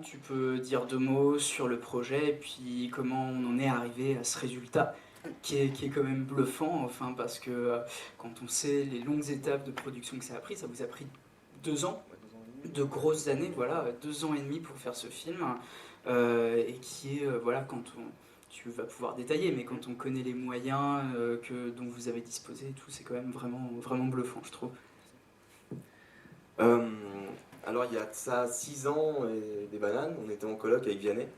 tu peux dire 2 mots sur le projet et puis comment on en est arrivé à ce résultat qui est quand même bluffant, enfin, parce que quand on sait les longues étapes de production que ça vous a pris 2 ans, 2 grosses années, voilà, 2 ans et demi pour faire ce film, et qui est, voilà, tu vas pouvoir détailler, mais quand on connaît les moyens dont vous avez disposé et tout, c'est quand même vraiment, vraiment bluffant, je trouve. Euh, alors il y a de ça 6 ans et des bananes, on était en coloc avec Vianney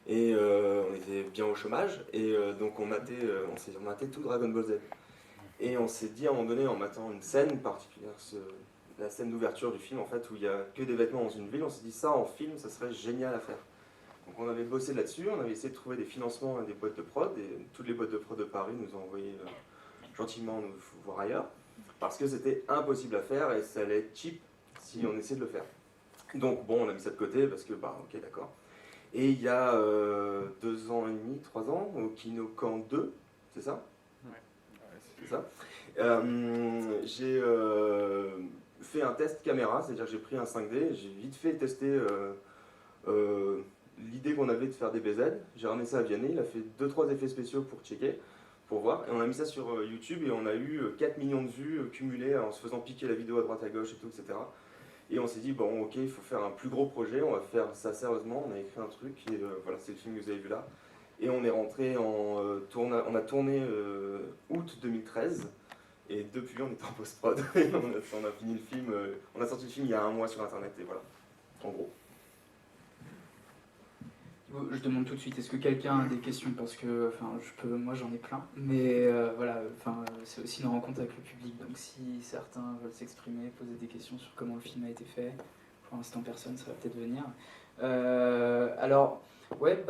et on était bien au chômage et donc on s'est maté tout Dragon Ball Z. Et on s'est dit à un moment donné en matant une scène particulière, la scène d'ouverture du film en fait où il y a que des vêtements dans une ville, on s'est dit ça en film ça serait génial à faire. Donc on avait bossé là-dessus, on avait essayé de trouver des financements à des boîtes de prod et toutes les boîtes de prod de Paris nous ont envoyé gentiment nous voir ailleurs parce que c'était impossible à faire et ça allait être cheap si on essayait de le faire. Donc bon, on a mis ça de côté parce que bah ok d'accord. Et il y a 2 ans et demi, 3 ans, au Kinokan 2, c'est ça? Ouais. C'est ça. J'ai fait un test caméra, c'est-à-dire que j'ai pris un 5D, j'ai vite fait tester l'idée qu'on avait de faire des BZ. J'ai ramené ça à Vianney, il a fait 2-3 effets spéciaux pour checker, pour voir. Et on a mis ça sur YouTube et on a eu 4 millions de vues cumulées en se faisant piquer la vidéo à droite à gauche et tout, etc. Et on s'est dit, bon ok, il faut faire un plus gros projet, on va faire ça sérieusement. On a écrit un truc et voilà, c'est le film que vous avez vu là. Et on est rentré on a tourné août 2013. Et depuis, on est en post-prod. On a fini le film, on a sorti le film il y a 1 mois sur internet et voilà, en gros. Je demande tout de suite, est-ce que quelqu'un a des questions? Parce que, enfin, moi j'en ai plein, mais voilà, enfin, c'est aussi une rencontre avec le public, donc si certains veulent s'exprimer, poser des questions sur comment le film a été fait, pour l'instant personne, ça va peut-être venir. Alors, ouais,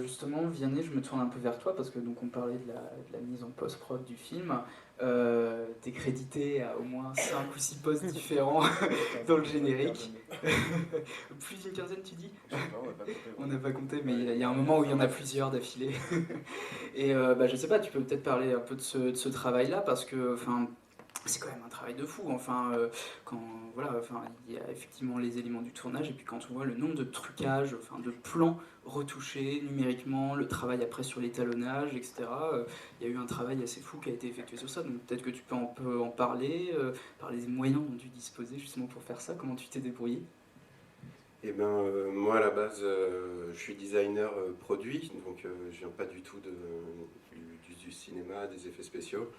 justement, Vianney, je me tourne un peu vers toi, parce que donc on parlait de la mise en post-prod du film. T'es crédité à au moins 5 ou 6 postes différents dans le générique. Plus d'une quinzaine, tu dis? Je sais pas, on n'a pas compté. On n'a pas compté, mais il y a un moment où il y en a plusieurs d'affilée. Et je sais pas, tu peux peut-être parler un peu de ce travail-là, parce que c'est quand même un travail de fou. Enfin, il y a effectivement les éléments du tournage, et puis quand on voit le nombre de trucages, enfin, de plans retouchés numériquement, le travail après sur l'étalonnage, etc. Il y a eu un travail assez fou qui a été effectué sur ça. Donc peut-être que tu peux en parler, parler des moyens dont tu disposais justement pour faire ça. Comment tu t'es débrouillé? Eh ben, moi à la base, je suis designer produit, donc je viens pas du tout du cinéma, des effets spéciaux.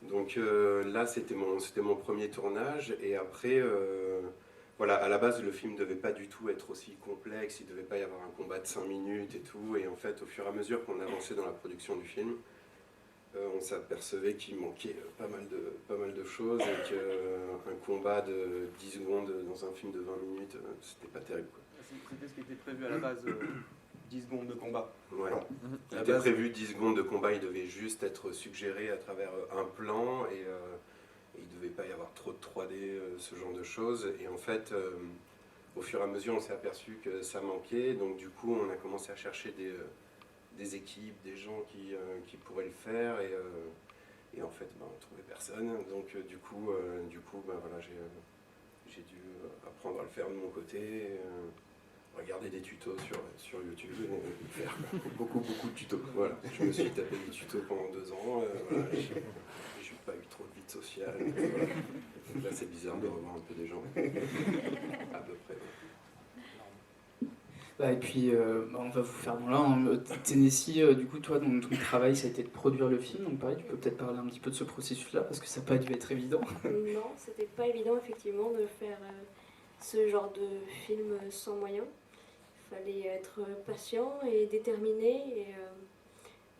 Donc là, c'était mon premier tournage, et après, voilà, à la base, le film devait pas du tout être aussi complexe, il devait pas y avoir un combat de 5 minutes et tout, et en fait, au fur et à mesure qu'on avançait dans la production du film, on s'apercevait qu'il manquait pas mal de choses, et qu'un combat de 10 secondes dans un film de 20 minutes, c'était pas terrible, quoi. C'était ce qui était prévu à la base, 10 secondes de combat. Ouais. Voilà. Il était prévu 10 secondes de combat, il devait juste être suggéré à travers un plan, et il ne devait pas y avoir trop de 3D, ce genre de choses. Et en fait, au fur et à mesure, on s'est aperçu que ça manquait, donc du coup, on a commencé à chercher des équipes, des gens qui pourraient le faire, et en fait, on ne trouvait personne. Donc du coup, voilà, j'ai dû apprendre à le faire de mon côté, regarder des tutos sur YouTube et le faire. Beaucoup de tutos. Voilà. Je me suis tapé des tutos pendant 2 ans. Voilà. J'ai pas eu trop de vie sociale. Voilà. Donc là, c'est bizarre de revoir un peu des gens. À peu près. Et puis, on va vous faire dans l'un. Tennessee, du coup, toi, ton travail, ça a été de produire le film. Donc, pareil, tu peux peut-être parler un petit peu de ce processus-là, parce que ça n'a pas dû être évident. Non, c'était pas évident, effectivement, de faire ce genre de film sans moyens. Il fallait être patient et déterminé,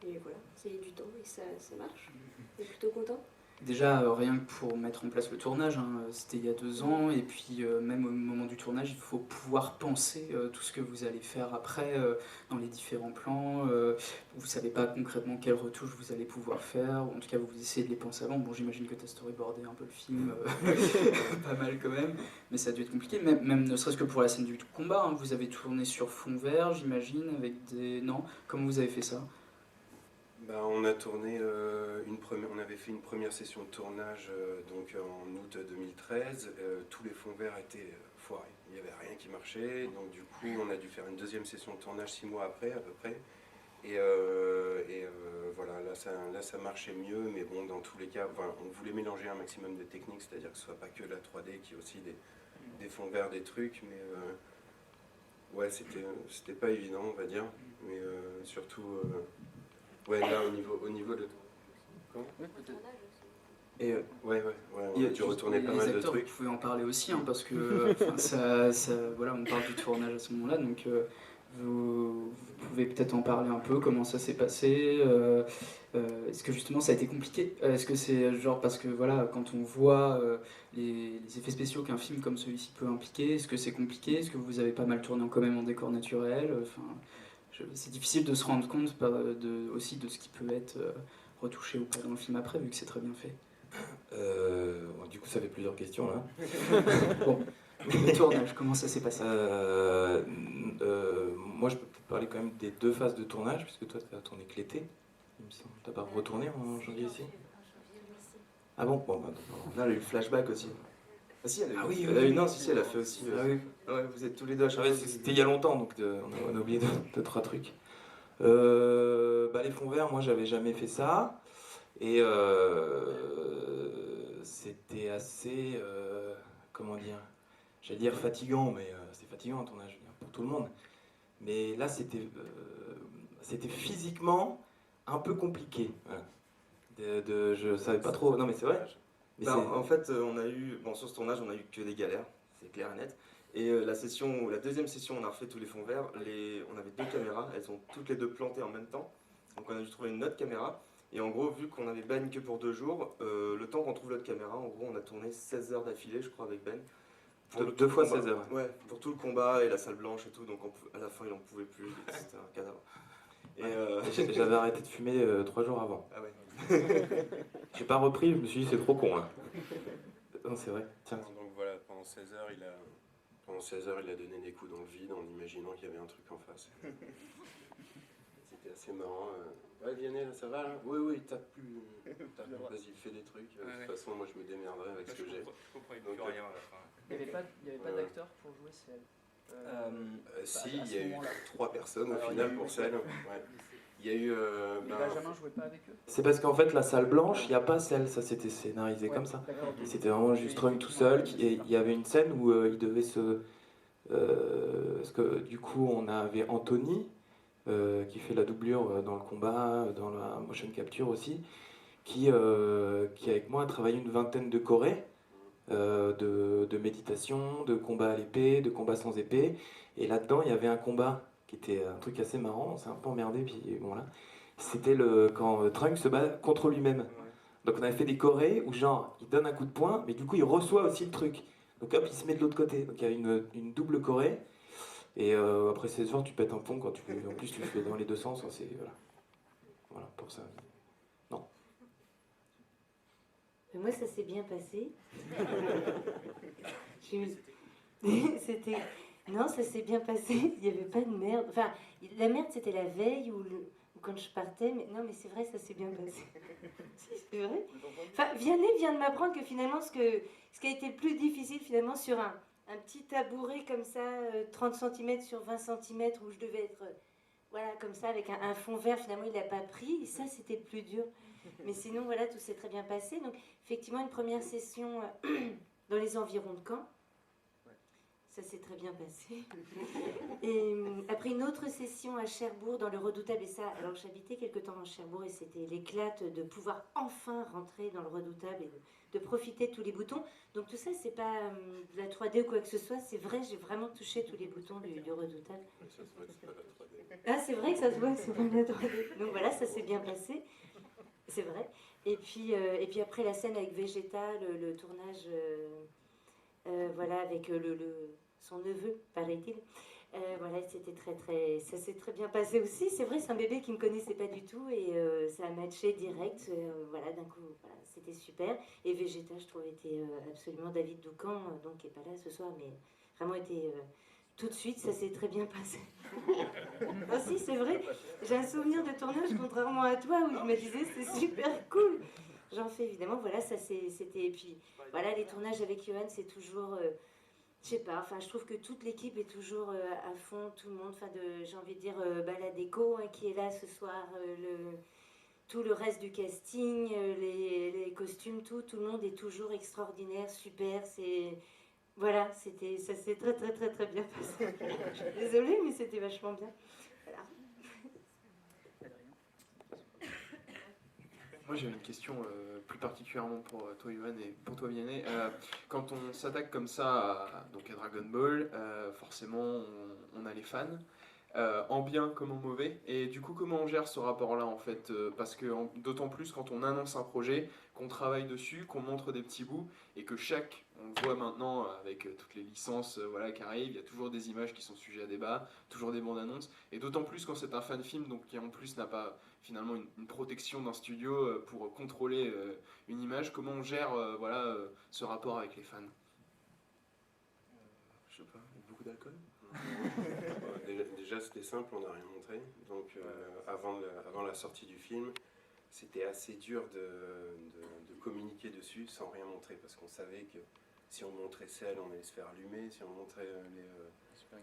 et voilà, c'est du temps, et ça marche. On est plutôt content. Déjà, rien que pour mettre en place le tournage, c'était il y a 2 ans, et puis même au moment du tournage, il faut pouvoir penser tout ce que vous allez faire après dans les différents plans. Vous ne savez pas concrètement quelles retouches vous allez pouvoir faire, ou en tout cas vous essayez de les penser avant. Bon, j'imagine que tu as storyboardé un peu le film, pas mal quand même, mais ça a dû être compliqué, même ne serait-ce que pour la scène du combat. Vous avez tourné sur fond vert, j'imagine, avec des... Non? Comment vous avez fait ça? On a tourné on avait fait une première session de tournage donc en août 2013. Tous les fonds verts étaient foirés. Il n'y avait rien qui marchait. Donc du coup, on a dû faire une deuxième session de tournage 6 mois après, à peu près. Voilà, là ça marchait mieux, mais bon, dans tous les cas, enfin, on voulait mélanger un maximum de techniques, c'est-à-dire que ce soit pas que la 3D, qu'il y ait aussi des fonds verts, des trucs, mais ouais, c'était pas évident, on va dire, mais surtout, ouais, là, au niveau de... Comment ? Oui, peut-être. Et Ouais, on a dû retourner pas mal de trucs. Vous pouvez en parler aussi, hein, parce que voilà, on parle du tournage à ce moment-là, donc vous pouvez peut-être en parler un peu, comment ça s'est passé, est-ce que justement ça a été compliqué, est-ce que c'est genre parce que voilà, quand on voit les effets spéciaux qu'un film comme celui-ci peut impliquer, est-ce que c'est compliqué, est-ce que vous avez pas mal tourné quand même en décor naturel, c'est difficile de se rendre compte aussi de ce qui peut être retouché ou pas dans le film après, vu que c'est très bien fait. Bon, du coup, ça fait plusieurs questions là. Bon, le tournage, comment ça s'est passé? Moi, je peux peut-être parler quand même des 2 phases de tournage, puisque toi, tu as tourné que l'été, il me semble. Tu n'as pas retourné en janvier ici? Ah bon, bon, bah, non, elle a eu le flashback aussi. Ah si, elle a eu, Ah oui, elle a oui, eu, oui. non, si, elle a fait aussi. Ah oui. Ouais, vous êtes tous les deux à Ah chaque ouais, fois. c'était il y a longtemps, donc on a oublié 2-3 trucs. Bah, les fonds verts, moi, j'avais jamais fait ça. Et c'était assez, comment dire, j'allais dire fatigant, mais c'est fatigant un tournage, je veux dire, pour tout le monde. Mais là, c'était physiquement un peu compliqué. Voilà. Je savais pas trop. Non, mais c'est vrai. Mais Bah, en fait, on a eu, bon, sur ce tournage, on a eu que des galères, c'est clair et net. Et la deuxième session, on a refait tous les fonds verts. On avait 2 caméras, elles sont toutes les 2 plantées en même temps. Donc on a dû trouver une autre caméra. Et en gros, vu qu'on avait Ben que pour 2 jours, le temps qu'on trouve l'autre caméra, en gros, on a tourné 16 heures d'affilée, je crois, avec Ben. Deux fois combat. 16 heures. Ouais, pour tout le combat et la salle blanche et tout. Donc à la fin, il en pouvait plus. C'était un cadavre. Et J'avais arrêté de fumer 3 jours avant. ah ouais. J'ai pas repris, je me suis dit c'est trop con là. Non, c'est vrai. Tiens. Donc voilà, pendant 16 heures, il a donné des coups dans le vide en imaginant qu'il y avait un truc en face. C'était assez marrant. Ouais, Vianney, là, ça va là? Oui, tape plus. Vas-y, fais des trucs. De toute façon, moi, je me démerderai avec ce que j'ai. Je comprends plus rien à la fin. Il n'y avait pas d'acteur pour jouer celle. Si, à il ce y a eu moment-là. 3 personnes au Alors, final il y a eu pour celle. Ouais. Il y a eu. Mais Benjamin jouait pas avec eux? C'est parce qu'en fait la salle blanche, il n'y a pas celle, ça c'était scénarisé comme ça. D'accord, ok. C'était vraiment juste Trung tout seul. Et il y avait une scène où il devait se. Parce que du coup, on avait Anthony qui fait la doublure dans le combat, dans la motion capture aussi, qui avec moi a travaillé une vingtaine de chorés. De méditation, de combat à l'épée, de combat sans épée. Et là-dedans, il y avait un combat qui était un truc assez marrant, on s'est un peu emmerdé, puis bon là. C'était quand Trunks se bat contre lui-même. Donc on avait fait des chorés où genre, il donne un coup de poing, mais du coup il reçoit aussi le truc. Donc hop, il se met de l'autre côté. Donc il y a une double choré. Et après 16 heures, tu pètes un pont quand tu en plus tu le fais dans les 2 sens. C'est, voilà, pour ça. Non. Mais moi, ça s'est bien passé. C'était... Non, ça s'est bien passé. Il n'y avait pas de merde. Enfin, la merde, c'était la veille ou quand je partais. Mais non, mais c'est vrai, ça s'est bien passé. Si, c'est vrai. Enfin, Vianney vient de m'apprendre que finalement, ce qui a été le plus difficile, finalement, sur un petit tabouret comme ça, 30 cm sur 20 cm, où je devais être... voilà, comme ça, avec un fond vert, finalement, il n'a pas pris. Et ça, c'était le plus dur. Mais sinon, voilà, tout s'est très bien passé. Donc, effectivement, une première session dans les environs de Caen. Ça s'est très bien passé. Et après une autre session à Cherbourg, dans le Redoutable. Et ça, alors j'habitais quelque temps à Cherbourg et c'était l'éclate de pouvoir enfin rentrer dans le Redoutable et de profiter de tous les boutons. Donc tout ça, c'est pas de la 3D ou quoi que ce soit. C'est vrai, j'ai vraiment touché tous les boutons du Redoutable. Ça se voit que c'est pas la 3D. Ah, c'est vrai que ça se voit que c'est pas de la 3D. Donc voilà, ça s'est bien passé. C'est vrai. Et puis après la scène avec Vegeta, le tournage, voilà, avec son neveu, paraît-il. Voilà, c'était ça s'est très bien passé aussi. C'est vrai, c'est un bébé qui ne me connaissait pas du tout et ça a matché direct. Voilà, d'un coup, voilà, c'était super. Et Vegeta, je trouve, était absolument David Doucan, donc qui n'est pas là ce soir, mais vraiment était tout de suite, ça s'est très bien passé. Ah si, c'est vrai. J'ai un souvenir de tournage, contrairement à toi, où je me disais c'est super cool. J'en fais évidemment, voilà, ça c'était. Et puis voilà, les tournages avec Johan, c'est toujours Je sais pas, enfin je trouve que toute l'équipe est toujours à fond, tout le monde, enfin j'ai envie de dire la déco hein, qui est là ce soir, tout le reste du casting, les costumes, tout le monde est toujours extraordinaire, super, voilà, ça s'est très très très très bien passé. Je suis désolée mais c'était vachement bien. Voilà. Moi j'ai une question plus particulièrement pour toi Yoann et pour toi Vianney. Quand on s'attaque comme ça donc à Dragon Ball, forcément on a les fans, en bien comme en mauvais. Et du coup comment on gère ce rapport-là en fait parce que d'autant plus quand on annonce un projet, qu'on travaille dessus, qu'on montre des petits bouts et que on le voit maintenant avec toutes les licences voilà, qui arrivent, il y a toujours des images qui sont sujets à débat, toujours des bandes annonces. Et d'autant plus quand c'est un fan film donc qui en plus n'a pas finalement une protection d'un studio pour contrôler une image. Comment on gère ce rapport avec les fans? Je sais pas, beaucoup d'alcool. Déjà c'était simple, on n'a rien montré. Donc avant la sortie du film, c'était assez dur de communiquer dessus sans rien montrer parce qu'on savait que si on montrait Cell, on allait se faire allumer. Si on montrait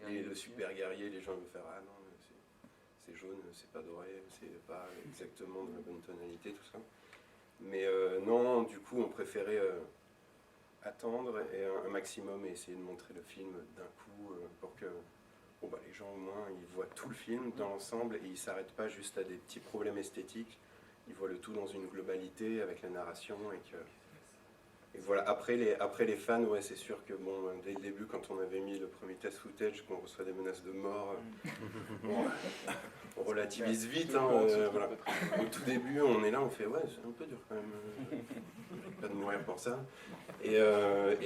le super guerrier, les gens allaient faire ah non, c'est jaune, c'est pas doré, c'est pas exactement de la bonne tonalité, tout ça. Mais non, du coup, on préférait attendre et un maximum et essayer de montrer le film d'un coup pour que les gens au moins ils voient tout le film dans l'ensemble et ils s'arrêtent pas juste à des petits problèmes esthétiques. Ils voient le tout dans une globalité avec la narration et voilà. Après les fans, ouais, c'est sûr que bon, dès le début, quand on avait mis le premier test footage, qu'on reçoit des menaces de mort, on relativise vite. Hein, voilà. Au tout début, on est là, on fait ouais, c'est un peu dur quand même, pas de mourir pour ça. Et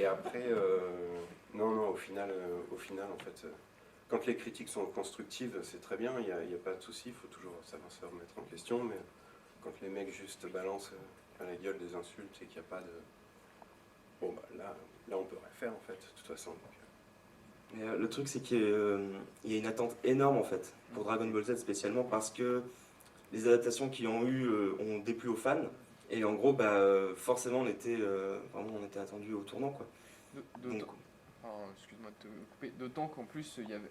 après, non, au final, en fait, quand les critiques sont constructives, c'est très bien, il n'y a pas de souci, il faut toujours savoir se remettre en question, mais quand les mecs juste balancent à la gueule des insultes et qu'il n'y a pas de... Bon, là, on peut rien faire, en fait, de toute façon. Mais, le truc, c'est qu'il y a une attente énorme, en fait, pour Dragon Ball Z spécialement, parce que les adaptations qu'ils ont eues ont déplu aux fans, et en gros, forcément, on était attendu au tournant, quoi. Excuse-moi de te couper. D'autant qu'en plus, il y avait...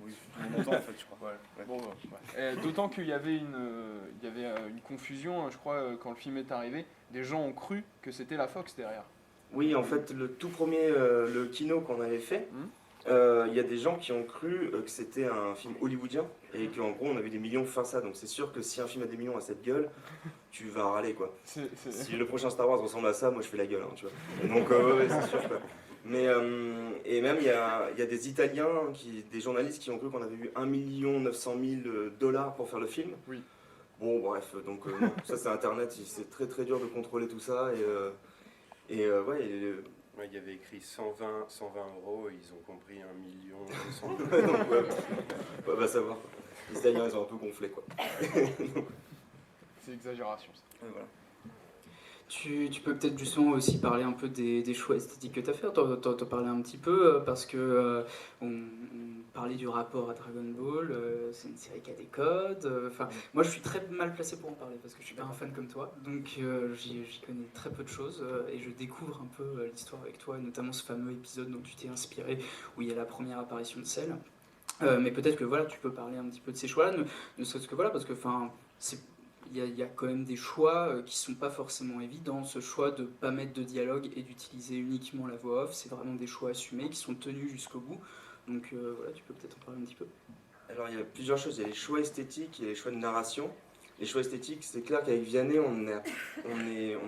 Oui, on entend en fait, je crois. Ouais. Bon, ouais. D'autant qu'il y avait une confusion, je crois, quand le film est arrivé. Des gens ont cru que c'était la Fox derrière. Oui, en fait, le tout premier, le kino qu'on avait fait, il y a des gens qui ont cru que c'était un film hollywoodien et qu'en gros on avait des millions pour faire ça. Donc c'est sûr que si un film a des millions à cette gueule, tu vas râler quoi. Si le prochain Star Wars ressemble à ça, moi je fais la gueule, hein, tu vois. Et donc ouais, c'est sûr quoi. Mais et même il y a des Italiens, des journalistes qui ont cru qu'on avait eu 1 900 000 $ pour faire le film. Oui. Bon bref, donc non, ça c'est internet, c'est très très dur de contrôler tout ça ouais. Il y avait écrit 120 euros et ils ont compris 1 million 200 000. Va savoir. Les Italiens ils ont un peu gonflé quoi. C'est exagération ça. Ouais, voilà. Tu peux peut-être justement aussi parler un peu des choix esthétiques que tu as fait. T'en parlais un petit peu parce que on parlait du rapport à Dragon Ball, c'est une série qui a des codes. Moi je suis très mal placé pour en parler parce que je suis pas un fan comme toi, donc j'y connais très peu de choses et je découvre un peu l'histoire avec toi, et notamment ce fameux épisode dont tu t'es inspiré où il y a la première apparition de Cell. Mais peut-être que voilà, tu peux parler un petit peu de ces choix-là, ne serait-ce que voilà, parce que il y a quand même des choix qui sont pas forcément évidents. Ce choix de pas mettre de dialogue et d'utiliser uniquement la voix off, c'est vraiment des choix assumés qui sont tenus jusqu'au bout. Donc voilà, tu peux peut-être en parler un petit peu. Alors il y a plusieurs choses, il y a les choix esthétiques et les choix de narration. Les choix esthétiques, c'est clair qu'avec Vianney, on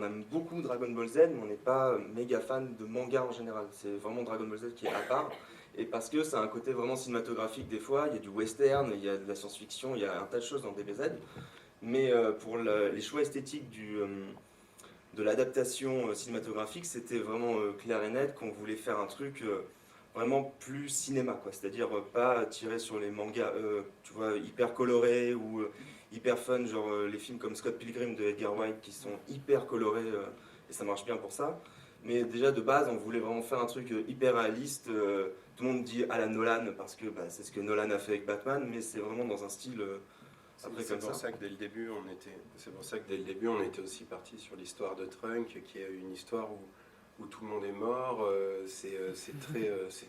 aime beaucoup Dragon Ball Z, mais on n'est pas méga fan de manga en général. C'est vraiment Dragon Ball Z qui est à part. Et parce que ça a un côté vraiment cinématographique des fois, il y a du western, il y a de la science-fiction, il y a un tas de choses dans DBZ. Mais pour les choix esthétiques de l'adaptation cinématographique, c'était vraiment clair et net qu'on voulait faire un truc vraiment plus cinéma, quoi. C'est-à-dire pas tirer sur les mangas tu vois, hyper colorés ou hyper fun, genre les films comme Scott Pilgrim de Edgar Wright qui sont hyper colorés et ça marche bien pour ça. Mais déjà de base, on voulait vraiment faire un truc hyper réaliste. Tout le monde dit à la Nolan parce que c'est ce que Nolan a fait avec Batman, mais c'est vraiment dans un style... C'est pour ça que dès le début on était aussi parti sur l'histoire de Trunk, qui est une histoire où où tout le monde est mort, c'est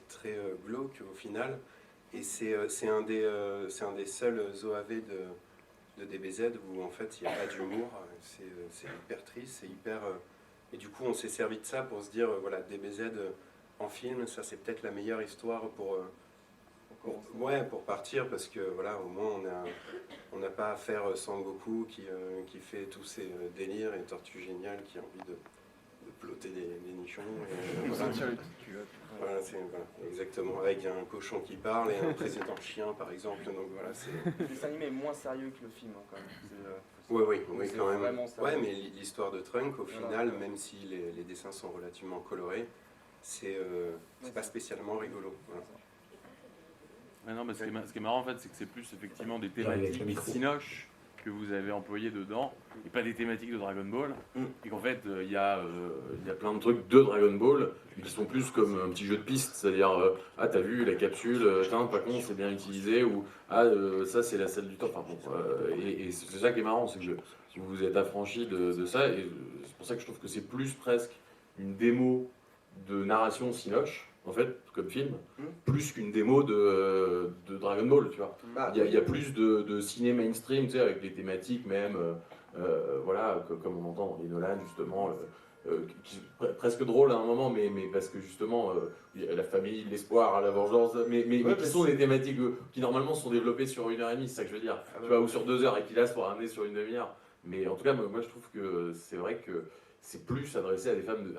très glauque au final. Et c'est un des seuls OAV de DBZ où en fait il n'y a pas d'humour, c'est hyper triste, c'est hyper... et du coup on s'est servi de ça pour se dire, voilà, DBZ en film, ça c'est peut-être la meilleure histoire pour partir, parce que voilà, au moins on n'a pas à faire Sangoku qui fait tous ses délires et Tortue Géniale qui a envie de ploter les nichons. Voilà, exactement, avec un cochon qui parle et un président chien par exemple. Donc voilà, Le dessin animé est moins sérieux que le film hein, quand même. Oui, c'est quand même. vraiment sérieux. Ouais, mais l'histoire de Trunk, au final, Voilà. même si les dessins sont relativement colorés, c'est pas spécialement rigolo. Voilà. Ouais, non, mais ce qui est marrant en fait, c'est que c'est plus effectivement des thématiques Cinoche que vous avez employées dedans, et pas des thématiques de Dragon Ball. Et qu'en fait, il y a plein de trucs de Dragon Ball qui sont plus comme un petit jeu de piste, c'est-à-dire ah t'as vu la capsule, putain pas con, c'est bien utilisé, ou ah ça c'est la salle du temps. Enfin bon, et c'est ça qui est marrant, c'est que vous vous êtes affranchi de ça, et c'est pour ça que je trouve que c'est plus presque une démo de narration Cinoche, en fait, comme film, plus qu'une démo de Dragon Ball, tu vois. Il y a plus de ciné mainstream, tu sais, avec des thématiques même, voilà, comme on entend dans les Nolan, justement, presque drôle à un moment, mais parce que justement, la famille, l'espoir, la vengeance, mais qui sont des thématiques qui normalement sont développées sur 1h30, c'est ça que je veux dire, tu vois, ou sur 2 heures, et qui là se pour ramener sur une demi-heure. Mais en tout cas, moi je trouve que c'est vrai que c'est plus adressé à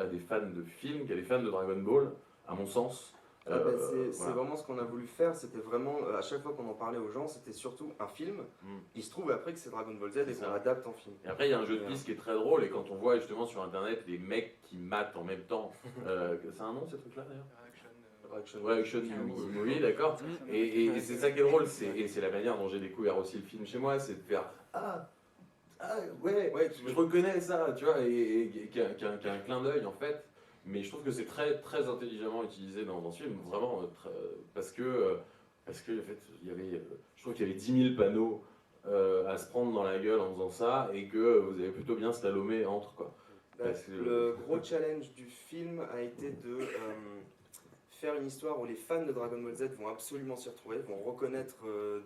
des fans de films qu'à des fans de Dragon Ball, à mon sens. C'est vraiment ce qu'on a voulu faire, c'était vraiment, à chaque fois qu'on en parlait aux gens, c'était surtout un film. Il se trouve après que c'est Dragon Ball Z et qu'on l'adapte en film. Et après, il y a un jeu de piste qui est très drôle, et quand on voit justement sur internet les mecs qui matent en même temps, c'est un nom ce truc-là d'ailleurs? Action movie, d'accord. Et c'est ça qui est drôle, c'est la manière dont j'ai découvert aussi le film chez moi, c'est de faire ouais, je reconnais ça, tu vois, et qui a un clin d'œil en fait. Mais je trouve que c'est très, très intelligemment utilisé dans ce film, vraiment, parce que en fait, je trouve qu'il y avait 10 000 panneaux à se prendre dans la gueule en faisant ça, et que vous avez plutôt bien slalomé entre, quoi. Le gros challenge du film a été de faire une histoire où les fans de Dragon Ball Z vont absolument s'y retrouver, vont reconnaître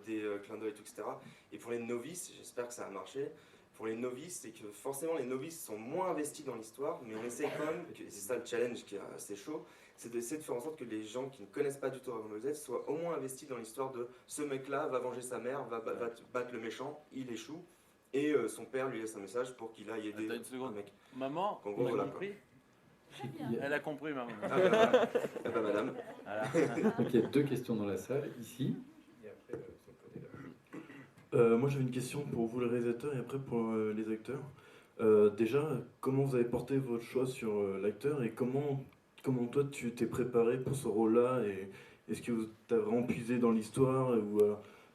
des clins d'œil, etc. Et pour les novices, j'espère que ça a marché. Pour les novices, c'est que forcément les novices sont moins investis dans l'histoire, mais on essaie quand même, et c'est ça le challenge qui est assez chaud, c'est d'essayer de faire en sorte que les gens qui ne connaissent pas du tout Dragon Ball Z soient au moins investis dans l'histoire de ce mec-là va venger sa mère, va battre le méchant, il échoue, et son père lui laisse un message pour qu'il aille aider un mec. Maman, En gros, elle a voilà, compris. Elle a compris, maman. Ah bah madame. Voilà. Donc il y a 2 questions dans la salle, ici. Moi j'avais une question pour vous les réalisateurs et après pour les acteurs. Déjà, comment vous avez porté votre choix sur l'acteur et comment toi tu t'es préparé pour ce rôle-là, et est-ce que tu as vraiment puisé dans l'histoire ou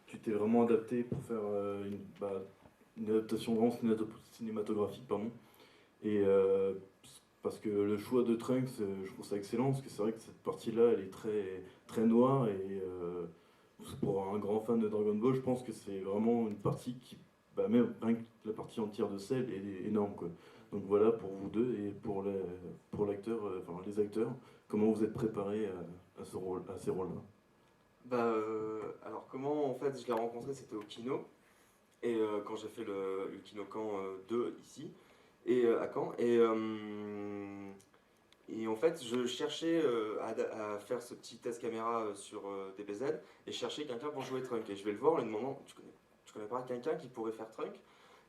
tu t'es vraiment adapté pour faire une adaptation vraiment cinématographique, pardon. Et parce que le choix de Trunks, je trouve ça excellent, parce que c'est vrai que cette partie-là elle est très, très noire, et pour un grand fan de Dragon Ball, je pense que c'est vraiment une partie qui, même rien que la partie entière de celle est énorme, quoi. Donc voilà pour vous deux, et pour l'acteur, enfin les acteurs, comment vous êtes préparés à ces rôles-là? Alors comment en fait je l'ai rencontré, c'était au Kino, et quand j'ai fait le Kinokan 2 ici, et à Caen, et en fait, je cherchais à faire ce petit test caméra sur DBZ, et je cherchais quelqu'un pour jouer Trunk. Et je vais le voir en lui demandant, tu connais pas quelqu'un qui pourrait faire Trunk?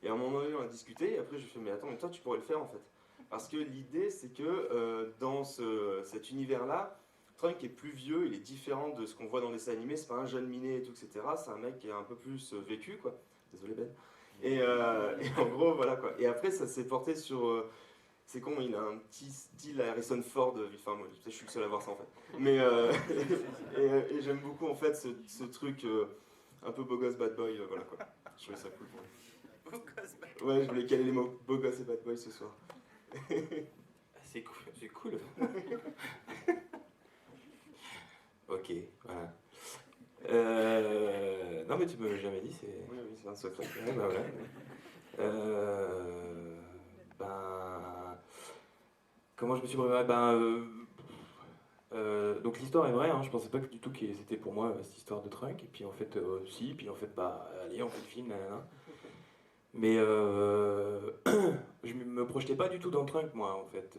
Et à un moment donné, on a discuté, et après je lui ai fait, mais attends, mais toi tu pourrais le faire en fait. Parce que l'idée, c'est que dans cet univers-là, Trunk est plus vieux, il est différent de ce qu'on voit dans les dessins animés, c'est pas un jeune miné et tout, etc. C'est un mec qui est un peu plus vécu, quoi. Désolé Ben. Et en gros, voilà quoi. Et après, ça s'est porté sur... c'est con, il a un petit style Harrison Ford, enfin moi je suis le seul à voir ça en fait. Mais et j'aime beaucoup en fait ce truc un peu beau gosse bad boy, voilà quoi. Je trouvais ça cool pour lui. Beau gosse bad boy. Ouais, je voulais caler les mots beau gosse et bad boy ce soir. C'est cool. Ok, voilà. Non mais tu me l'as jamais dit, c'est... Oui, c'est un secret. Ouais, voilà. Comment je me suis préparé? Donc l'histoire est vraie, hein, je pensais pas du tout que c'était pour moi cette histoire de Trunk, et puis en fait, si, puis en fait, allez, on fait le film, nanana. Mais je me projetais pas du tout dans Trunk, moi, en fait.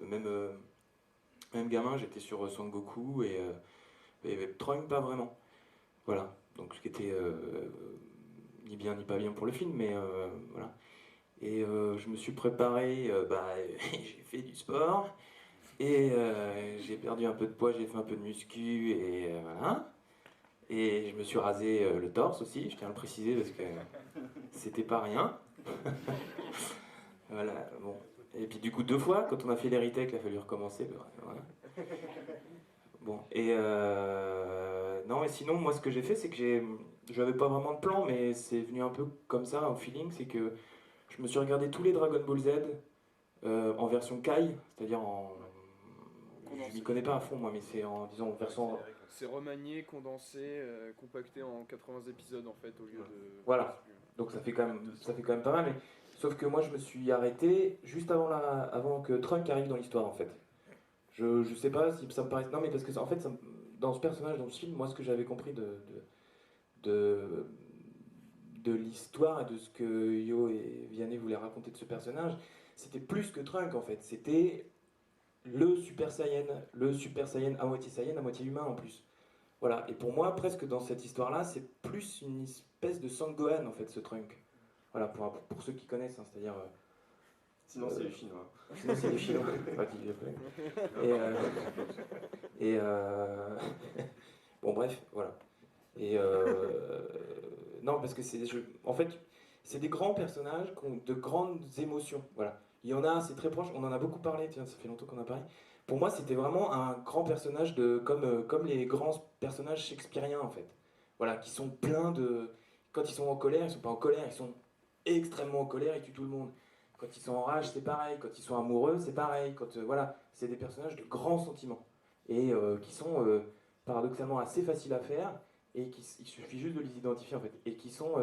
Même gamin, j'étais sur Son Goku, et Trunk, pas vraiment. Voilà, donc ce qui était ni bien ni pas bien pour le film, mais voilà. Et je me suis préparé, j'ai fait du sport, et j'ai perdu un peu de poids, j'ai fait un peu de muscu, et voilà. Et je me suis rasé le torse aussi, je tiens à le préciser parce que c'était pas rien. Voilà, bon. Et puis du coup 2 fois, quand on a fait l'Héritech, il a fallu recommencer. Voilà. Bon, et non, et sinon, moi ce que j'ai fait, c'est que j'avais pas vraiment de plan, mais c'est venu un peu comme ça, au feeling, c'est que je me suis regardé tous les Dragon Ball Z en version Kai, c'est-à-dire je m'y connais pas à fond moi, mais c'est en disant version... C'est remanié, condensé, compacté en 80 épisodes en fait au lieu de... Voilà, donc ça fait quand même pas mal, mais sauf que moi je me suis arrêté juste avant que Trunk arrive dans l'histoire en fait. Je sais pas si ça me paraît... Non mais parce que en fait, dans ce personnage, dans ce film, moi ce que j'avais compris de l'histoire et de ce que Yo et Vianney voulaient raconter de ce personnage, c'était plus que Trunk en fait, c'était le Super Saiyan à moitié Saiyan, à moitié humain en plus. Voilà, et pour moi, presque dans cette histoire-là, c'est plus une espèce de Sangohan en fait, ce Trunk. Voilà, pour ceux qui connaissent, hein, c'est-à-dire... Sinon, c'est les Chinois. Sinon, c'est les Chinois. Pas qu'il le plaît. Bon, bref, voilà. Et non, parce que en fait, c'est des grands personnages qui ont de grandes émotions. Voilà. Il y en a, c'est très proche, on en a beaucoup parlé, tiens, ça fait longtemps qu'on en a parlé. Pour moi, c'était vraiment un grand personnage comme les grands personnages shakespeariens, en fait. Voilà, qui sont pleins de... Quand ils sont en colère, ils sont pas en colère, ils sont extrêmement en colère, ils tuent tout le monde. Quand ils sont en rage, c'est pareil. Quand ils sont amoureux, c'est pareil. Voilà, c'est des personnages de grands sentiments. Et qui sont paradoxalement assez faciles à faire, et il suffit juste de les identifier, en fait. Et qui sont...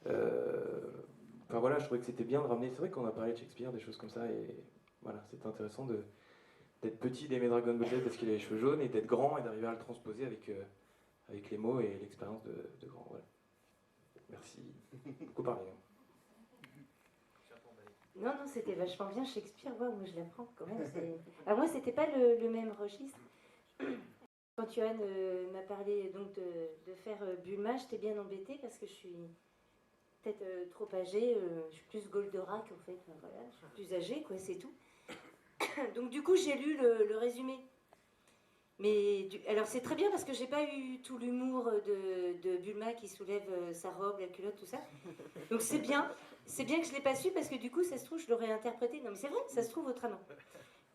Enfin voilà, je trouvais que c'était bien de ramener... C'est vrai qu'on a parlé de Shakespeare, des choses comme ça, et voilà, c'était intéressant d'être petit, d'aimer Dragon Ball Z parce qu'il a les cheveux jaunes, et d'être grand et d'arriver à le transposer avec les mots et l'expérience de grand. Voilà. Merci. Beaucoup parlé. Non, c'était vachement bien Shakespeare. Waouh, moi je l'apprends. Comment c'est... Alors moi, c'était pas le même registre. Quand Johan m'a parlé donc de faire Bulma, j'étais bien embêtée parce que je suis peut-être trop âgée. Je suis plus Goldorak en fait. Enfin, voilà, je suis plus âgée, quoi, c'est tout. Donc du coup, j'ai lu le résumé. Mais alors c'est très bien parce que j'ai pas eu tout l'humour de Bulma qui soulève sa robe, la culotte, tout ça. Donc c'est bien que je l'ai pas su parce que du coup ça se trouve je l'aurais interprété. Non mais c'est vrai, ça se trouve autrement.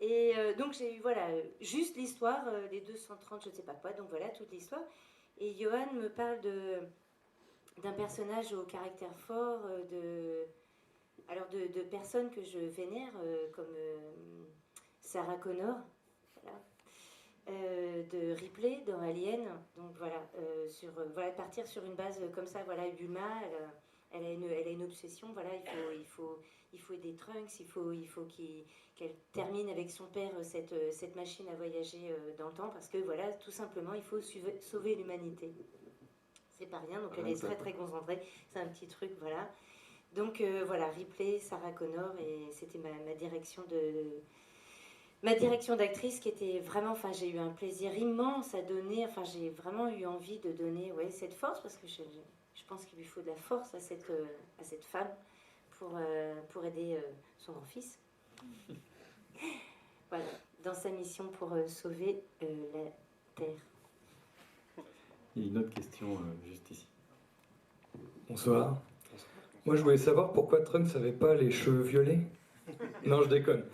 Et donc j'ai eu voilà juste l'histoire, les 230 je ne sais pas quoi, donc voilà toute l'histoire. Et Johan me parle d'un personnage au caractère fort, de personnes que je vénère comme Sarah Connor. Voilà. De Ripley dans Alien, donc voilà, partir sur une base comme ça, voilà, Bulma, elle a une obsession, voilà, il faut aider Trunks, il faut qu'elle termine avec son père cette machine à voyager dans le temps, parce que voilà, tout simplement, il faut sauver l'humanité. C'est pas rien, donc elle est très très concentrée, c'est un petit truc, voilà. Donc voilà, Ripley, Sarah Connor, et c'était ma direction d'actrice qui était vraiment, enfin j'ai eu un plaisir immense à donner, enfin j'ai vraiment eu envie de donner cette force, parce que je pense qu'il lui faut de la force à cette femme pour aider son grand-fils. Voilà, dans sa mission pour sauver la Terre. Il y a une autre question juste ici. Bonsoir. Moi je voulais savoir pourquoi Trunks n'avait pas les cheveux violets. Non, je déconne.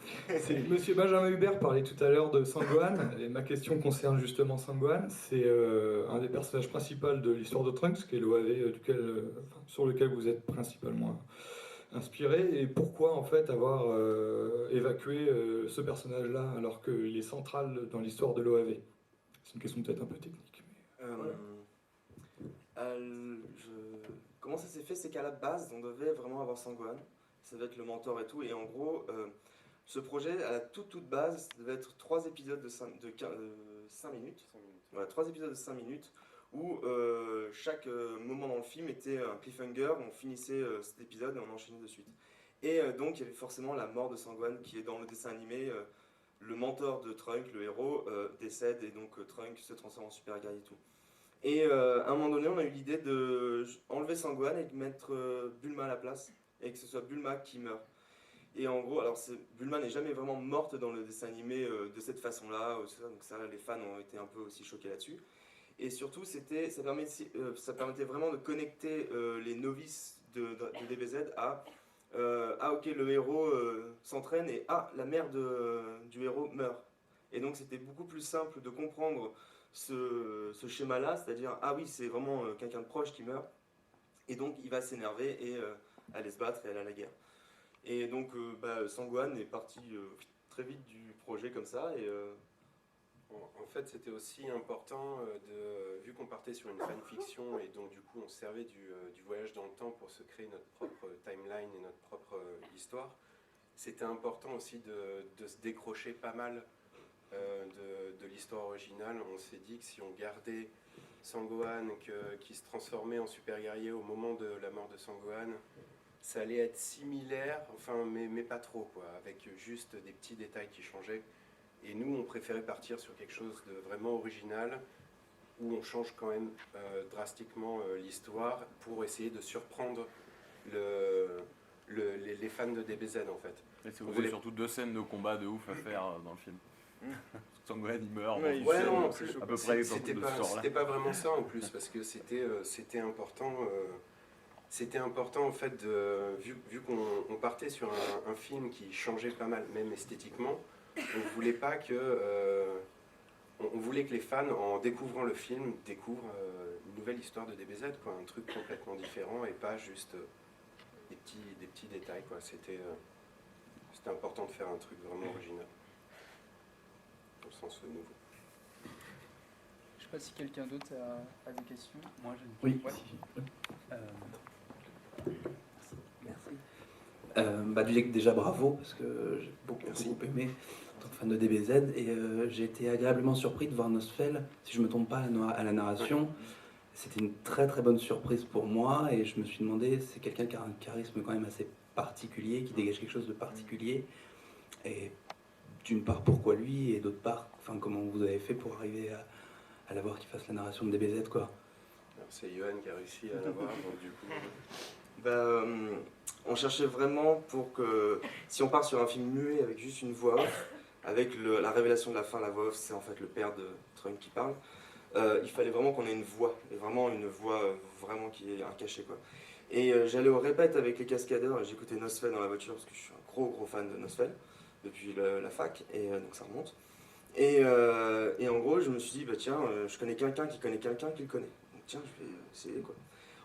Monsieur Benjamin Hubert parlait tout à l'heure de Sangohan, et ma question concerne justement Sangohan. C'est un des personnages principaux de l'histoire de Trunks, qui est l'OAV sur lequel vous êtes principalement inspiré. Et pourquoi en fait avoir évacué ce personnage-là alors qu'il est central dans l'histoire de l'OAV? C'est une question peut-être un peu technique. Comment ça s'est fait? C'est qu'à la base, on devait vraiment avoir Sangohan. Ça devait être le mentor et tout. Et en gros, Ce projet, à la toute base, ça devait être 3 épisodes de 5 minutes. Voilà, 3 épisodes de 5 minutes où chaque moment dans le film était un cliffhanger, on finissait cet épisode et on enchaînait de suite. Et donc il y avait forcément la mort de Sangwan qui est dans le dessin animé. Le mentor de Trunk, le héros, décède et donc Trunk se transforme en super guerrier et tout. Et à un moment donné, on a eu l'idée de enlever Sangwan et de mettre Bulma à la place et que ce soit Bulma qui meurt. Et en gros, alors Bulma n'est jamais vraiment morte dans le dessin animé de cette façon-là, donc ça, les fans ont été un peu aussi choqués là-dessus. Et surtout, ça permettait vraiment de connecter les novices de DBZ à ah ok, le héros s'entraîne et ah, la mère du héros meurt. Et donc c'était beaucoup plus simple de comprendre ce schéma-là, c'est-à-dire ah oui, c'est vraiment quelqu'un de proche qui meurt, et donc il va s'énerver et aller se battre et aller à la guerre. Et donc Sangwan est parti très vite du projet comme ça. Et, En fait, c'était aussi important, vu qu'on partait sur une fanfiction et donc du coup on servait du voyage dans le temps pour se créer notre propre timeline et notre propre histoire, c'était important aussi de se décrocher pas mal de l'histoire originale. On s'est dit que si on gardait Sangwan qui se transformait en super guerrier au moment de la mort de Sangwan, ça allait être similaire, enfin, mais pas trop, quoi, avec juste des petits détails qui changeaient. Et nous, on préférait partir sur quelque chose de vraiment original, où on change quand même drastiquement l'histoire pour essayer de surprendre les fans de DBZ, en fait. Et c'est vous avez surtout 2 scènes de combat de ouf à faire dans le film. Sangwan, il meurt. Ouais, non, à peu près c'était pas vraiment ça en plus, parce que c'était important. C'était important en fait, vu qu'on partait sur un film qui changeait pas mal, même esthétiquement, on voulait pas on voulait que les fans, en découvrant le film, découvrent une nouvelle histoire de DBZ, quoi, un truc complètement différent et pas juste des petits détails, quoi. C'était important de faire un truc vraiment original, au sens nouveau. Je sais pas si quelqu'un d'autre a des questions. Moi j'ai une question. Merci. Déjà bravo, parce que j'ai beaucoup aimé en tant que fan de DBZ, et j'ai été agréablement surpris de voir Nosfell, si je ne me trompe pas, à la narration. C'était une très très bonne surprise pour moi, et je me suis demandé, c'est quelqu'un qui a un charisme quand même assez particulier, qui dégage quelque chose de particulier, et d'une part pourquoi lui, et d'autre part comment vous avez fait pour arriver à l'avoir qui fasse la narration de DBZ, quoi. C'est Yoann qui a réussi à l'avoir, donc du coup... on cherchait vraiment pour que, si on part sur un film muet avec juste une voix off, avec la révélation de la fin, la voix off, c'est en fait le père de Trunk qui parle, il fallait vraiment qu'on ait une voix, et vraiment une voix vraiment qui est un cachet, quoi. Et j'allais au répète avec les cascadeurs, et j'écoutais Nosfell dans la voiture, parce que je suis un gros fan de Nosfell, depuis la fac, et donc ça remonte. Et en gros, je me suis dit, tiens, je connais quelqu'un qui connaît quelqu'un qui le connaît. Donc tiens, je vais essayer, quoi.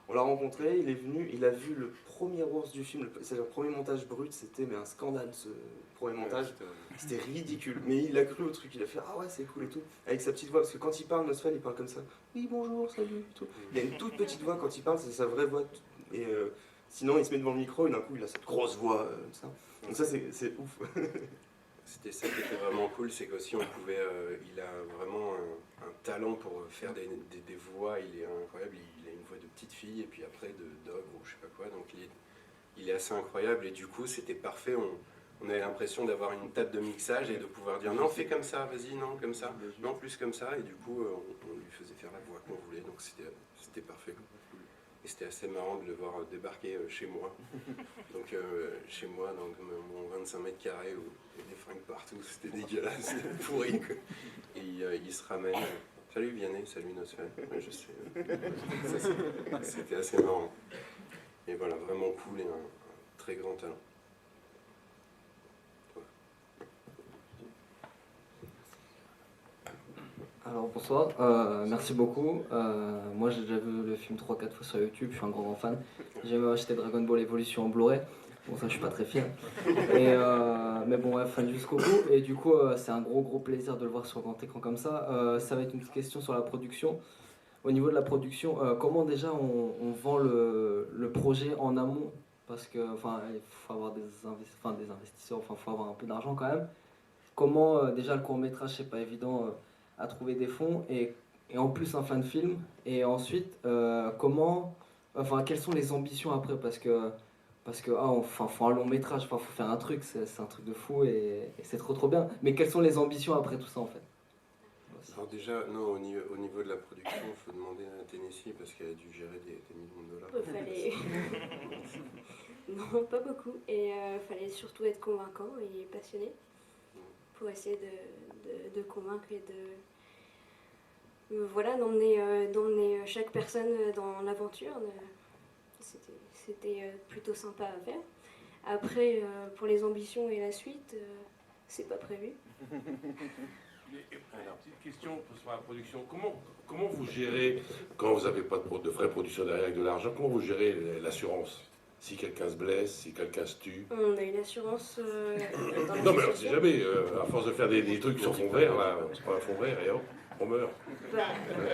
On l'a rencontré, il est venu, il a vu le premier ours du film, c'est-à-dire le premier montage brut, c'était un scandale ce premier montage, c'était ridicule. Mais il a cru au truc, il a fait ah ouais c'est cool et tout, avec sa petite voix, parce que quand il parle, Nosfell il parle comme ça, oui bonjour, salut, et tout. Il a une toute petite voix quand il parle, c'est sa vraie voix, et sinon il se met devant le micro et d'un coup il a cette grosse voix, comme ça. Donc ça c'est ouf. C'était ça qui était vraiment cool, c'est qu'aussi on pouvait, il a vraiment un talent pour faire des voix, il est incroyable, il a une voix de petite fille et puis après de dog ou je sais pas quoi, donc il est assez incroyable et du coup c'était parfait, on avait l'impression d'avoir une table de mixage et de pouvoir dire non fais comme ça, vas-y, non comme ça, non plus comme ça, et du coup on lui faisait faire la voix qu'on voulait, donc c'était parfait. Et c'était assez marrant de le voir débarquer chez moi. Donc chez moi, dans mon 25 mètres carrés où il y a des fringues partout, c'était dégueulasse, c'était pourri, quoi. Et il se ramène. Salut Vianney, salut Nosfell. Ouais, je sais. C'était assez marrant. Et voilà, vraiment cool et un très grand talent. Alors bonsoir, merci beaucoup. Moi j'ai déjà vu le film 3-4 fois sur YouTube, je suis un grand fan. J'ai même acheté Dragon Ball Evolution en Blu-ray. Bon ça je suis pas très fier. Mais bon ouais, fan jusqu'au bout. Et du coup c'est un gros plaisir de le voir sur grand écran comme ça. Ça va être une petite question sur la production. Au niveau de la production, comment déjà on vend le projet en amont parce que enfin, il faut avoir des investisseurs, enfin, il faut avoir un peu d'argent quand même. Comment, déjà le court-métrage, c'est pas évident à trouver des fonds, et en plus un fan film, et ensuite, quelles sont les ambitions après, parce que faut un long métrage, faut faire un truc, c'est un truc de fou, et c'est trop bien. Mais quelles sont les ambitions après tout ça en fait? Alors déjà, non, au niveau de la production, il faut demander à Tennessee parce qu'elle a dû gérer des millions de dollars. Fallait... non, pas beaucoup. Et fallait surtout être convaincant et passionné pour essayer de convaincre et d'emmener chaque personne dans l'aventure. C'était plutôt sympa à faire. Après, pour les ambitions et la suite, c'est pas prévu. Alors, petite question sur la production. Comment vous gérez, quand vous n'avez pas de vraie production derrière avec de l'argent, comment vous gérez l'assurance? Si quelqu'un se blesse, si quelqu'un se tue? On a une assurance non, mais on ne sait jamais. À force de faire des trucs sur fond vert, là, on se prend un fond vert et hop, on meurt.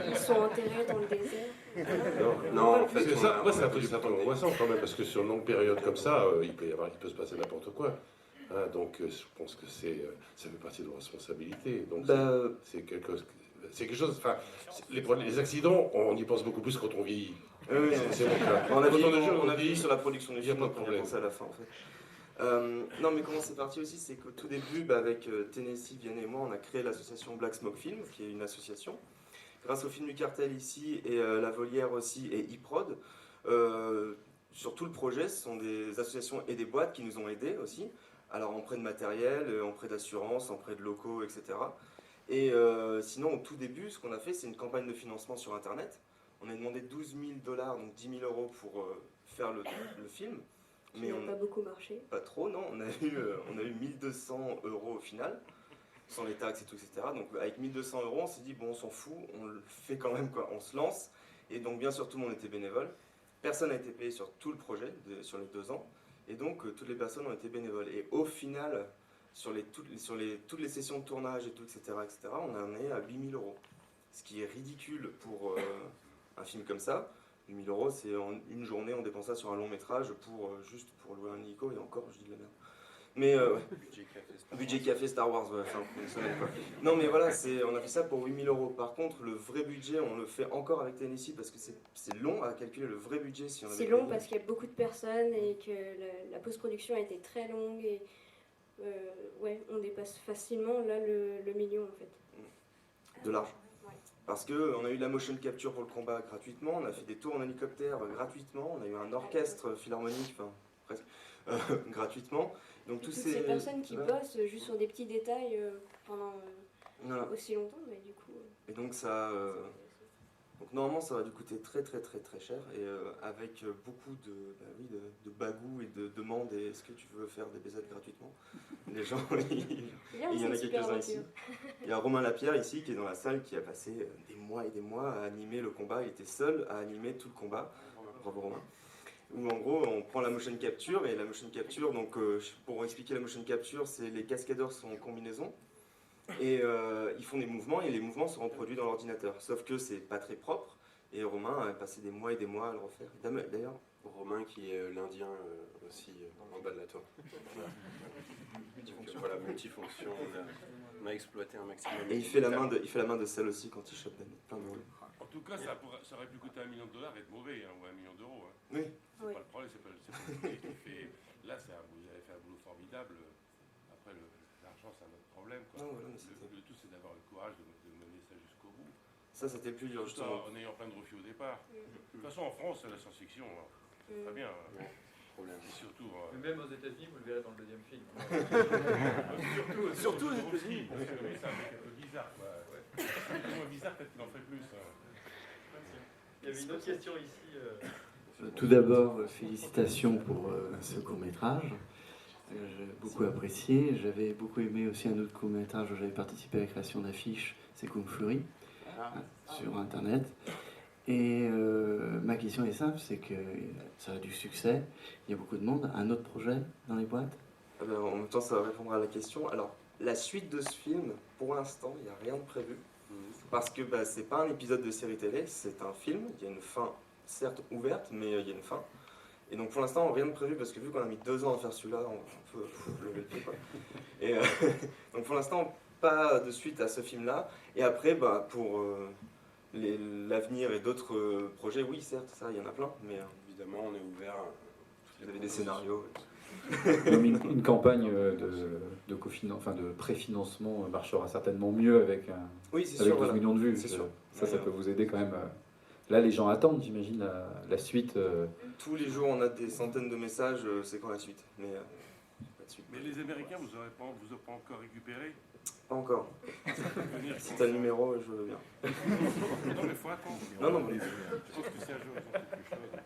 Ils sont enterrés dans le désert. Non, parce que ça, moi, c'est un truc angoissant quand même, parce que sur une longue période comme ça, il peut se passer n'importe quoi. Hein, donc je pense que ça fait partie de vos responsabilités. Donc c'est quelque chose. Enfin, les accidents, on y pense beaucoup plus quand on vieillit. Oui, c'est mon cas. On a vieilli sur la production du film, pas de problème. on a pensé à la fin en fait. Non, mais comment c'est parti aussi, c'est qu'au tout début, avec Tennessee, Vianney et moi, on a créé l'association Black Smoke Film, qui est une association. Grâce au film du cartel ici et La Volière aussi et iProd, sur tout le projet, ce sont des associations et des boîtes qui nous ont aidés aussi. Alors en prêt de matériel, en prêt d'assurance, en prêt de locaux, etc. Et sinon, au tout début, ce qu'on a fait, c'est une campagne de financement sur Internet. On a demandé 12 000 $, donc 10 000 € pour faire le film. Mais on n'a pas beaucoup marché. Pas trop, non. On a eu 1 200 € au final, sans les taxes et tout, etc. Donc avec 1 200 €, on s'est dit, bon, on s'en fout, on le fait quand même, quoi. On se lance. Et donc bien sûr, tout le monde était bénévole. Personne n'a été payé sur tout le projet, sur les 2 ans. Et donc, toutes les personnes ont été bénévoles. Et au final, toutes les sessions de tournage et tout, etc., on en est à 8 000 €. Ce qui est ridicule pour un film comme ça. 8 000 €, c'est en une journée, on dépense ça sur un long métrage juste pour louer un hélico, et encore, je dis de la merde. Mais budget qui a fait Star Wars, ouais, enfin, une semaine, quoi. Non, mais voilà, on a fait ça pour 8 000 €. Par contre, le vrai budget, on le fait encore avec Tennessee parce que c'est long à calculer le vrai budget. Si c'est long parce qu'il y a beaucoup de personnes et que la post-production a été très longue et ouais, on dépasse facilement là le million en fait. De l'argent. Ouais. Parce qu'on a eu de la motion capture pour le combat gratuitement, on a fait des tours en hélicoptère gratuitement, on a eu un orchestre philharmonique, enfin presque, gratuitement. Donc toutes ces personnes qui bossent juste sur des petits détails pendant aussi longtemps, mais du coup... Et donc ça... Donc normalement ça va dû coûter très cher, et avec beaucoup de bagou et de demandes, et est-ce que tu veux faire des BZ gratuitement? Les gens, il y en a quelques-uns ici. Il y a Romain Lapierre ici qui est dans la salle, qui a passé des mois et des mois à animer le combat, il était seul à animer tout le combat. Bravo Romain. Où en gros on prend la motion capture, et la motion capture, donc pour expliquer la motion capture, c'est les cascadeurs sont en combinaison et ils font des mouvements, et les mouvements sont reproduits dans l'ordinateur, sauf que c'est pas très propre, et Romain a passé des mois et des mois à le refaire. D'ailleurs Romain qui est l'Indien aussi en bas de la tour. Donc voilà, multifonction, on a exploité un maximum. Et il fait la main de sel aussi quand il chope plein de rôles. En tout cas, ça aurait pu coûter $1 million et être mauvais, hein, ou $1 million. Hein. Oui. C'est pas le problème, c'est pas le qui fait. Là, vous avez fait un boulot formidable. Après, l'argent, c'est un autre problème. Quoi. Non, voilà, le tout, c'est d'avoir le courage de mener ça jusqu'au bout. Ça, c'était plus dur, justement. En ayant plein de refus au départ. De toute façon, en France, la science-fiction, c'est très bien. Problème. Et surtout, même aux États-Unis, vous le verrez dans le deuxième film. surtout aux États-Unis. Parce que lui, c'est un mec un peu bizarre. Quoi. Ouais. C'est moins bizarre, peut-être qu'il en ferait plus. Il y avait une autre question ici. Tout d'abord, félicitations pour ce court-métrage. J'ai beaucoup apprécié. J'avais beaucoup aimé aussi un autre court-métrage où j'avais participé à la création d'affiches, c'est Kung Fury, sur Internet. Et ma question est simple, c'est que ça a du succès, il y a beaucoup de monde. Un autre projet dans les boîtes? En même temps, ça va répondre à la question. Alors, la suite de ce film, pour l'instant, il n'y a rien de prévu. Parce que c'est pas un épisode de série télé, c'est un film. Il y a une fin, certes ouverte, mais il y a une fin. Et donc pour l'instant, rien de prévu parce que vu qu'on a mis 2 ans à faire celui-là, on peut lever le pied quoi. Et donc pour l'instant, pas de suite à ce film-là. Et après, bah, pour l'avenir et d'autres projets, oui, certes, ça, il y en a plein, mais évidemment, on est ouvert. Vous avez des scénarios. Une campagne de préfinancement marchera certainement mieux avec 12 millions de vues. Ça peut vous aider quand même. Là, les gens attendent, j'imagine, la suite. Tous les jours, on a des centaines de messages, c'est quand la suite, mais pas de suite. Mais les Américains, vous n'avez pas encore récupéré? Pas encore. Si t'as le numéro, je veux bien. Non, mais faut attendre. Non, mais... Je pense que c'est un jour, ils ont quelque chose.